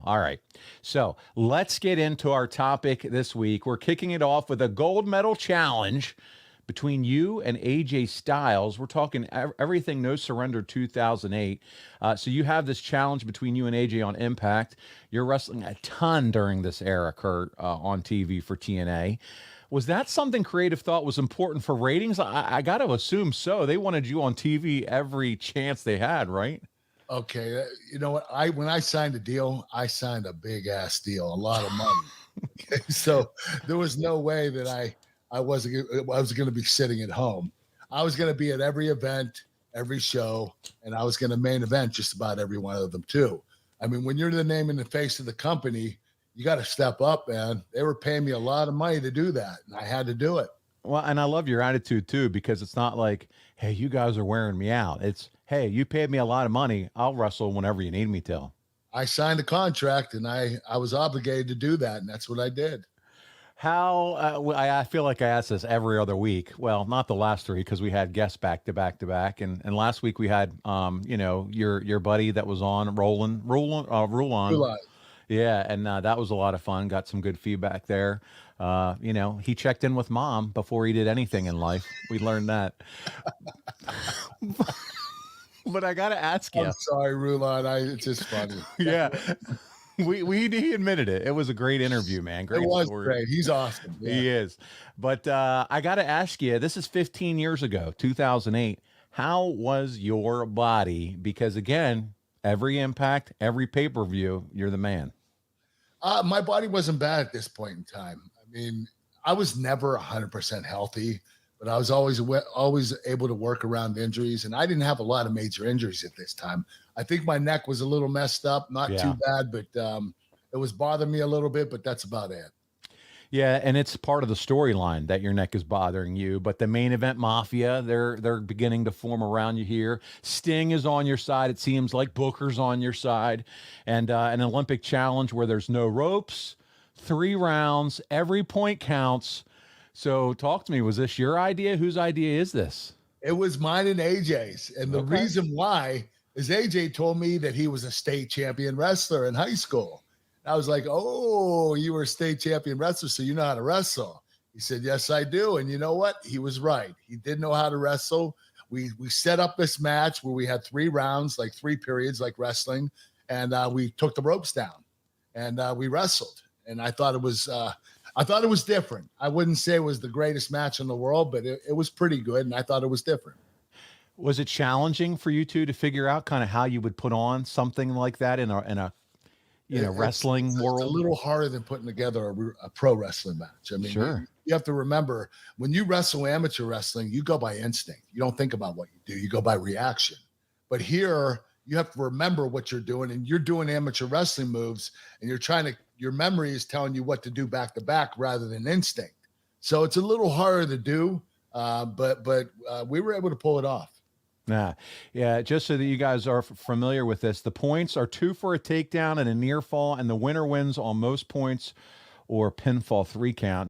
All right. So let's get into our topic this week. We're kicking it off with a gold medal challenge between you and AJ Styles. We're talking everything No Surrender 2008. So you have this challenge between you and AJ on Impact. You're wrestling a ton during this era, Kurt, on TV for TNA. Was that something Creative thought was important for ratings? I got to assume so. They wanted you on TV every chance they had, right? Okay, you know what? When I signed a deal, I signed a big ass deal, a lot of money. So there was no way that I was going to be sitting at home. I was going to be at every event, every show, and I was going to main event just about every one of them too. I mean, when you're the name and the face of the company, you got to step up, man. They were paying me a lot of money to do that, and I had to do it. Well, and I love your attitude too, because it's not like, hey, you guys are wearing me out. It's, hey, you paid me a lot of money. I'll wrestle whenever you need me to. I signed a contract, and I was obligated to do that, and that's what I did. How I feel like I ask this every other week. Well, not the last three because we had guests back to back to back, and last week we had your buddy that was on Rulon. July. Yeah, and that was a lot of fun. Got some good feedback there. He checked in with mom before he did anything in life. We learned that. But I got to ask you. I'm sorry, Rulon. It's just funny. Yeah. He admitted it. It was a great interview, man. Great It was story. great. He's awesome. Yeah. He is. But I got to ask you, this is 15 years ago, 2008. How was your body? Because again, every Impact, every pay-per-view, you're the man. My body wasn't bad at this point in time. I mean, I was never 100% healthy, but I was always able to work around injuries, and I didn't have a lot of major injuries at this time. I think my neck was a little messed up, not too bad, but it was bothering me a little bit, but that's about it. Yeah, and it's part of the storyline that your neck is bothering you. But the main event mafia, they're beginning to form around you here. Sting is on your side. It seems like Booker's on your side, and an Olympic challenge where there's no ropes, 3 rounds, every point counts. So talk to me. Was this your idea? Whose idea is this? It was mine and AJ's, and the reason why is AJ told me that he was a state champion wrestler in high school. I was like, oh, you were a state champion wrestler, so you know how to wrestle. He said, yes, I do. And you know what? He was right. He did know how to wrestle. We set up this match where we had 3 rounds, like 3 periods, like wrestling, and we took the ropes down and we wrestled. And I thought it was different. I wouldn't say it was the greatest match in the world, but it was pretty good, and I thought it was different. Was it challenging for you two to figure out kind of how you would put on something like that in a wrestling world? It's a little harder than putting together a pro wrestling match. I mean, sure. You have to remember, when you wrestle amateur wrestling, you go by instinct. You don't think about what you do. You go by reaction. But here, you have to remember what you're doing, and you're doing amateur wrestling moves, and your memory is telling you what to do back to back rather than instinct. So it's a little harder to do, but we were able to pull it off. Yeah. Just so that you guys are familiar with this, the points are 2 for a takedown and a near fall, and the winner wins on most points or pinfall 3 count.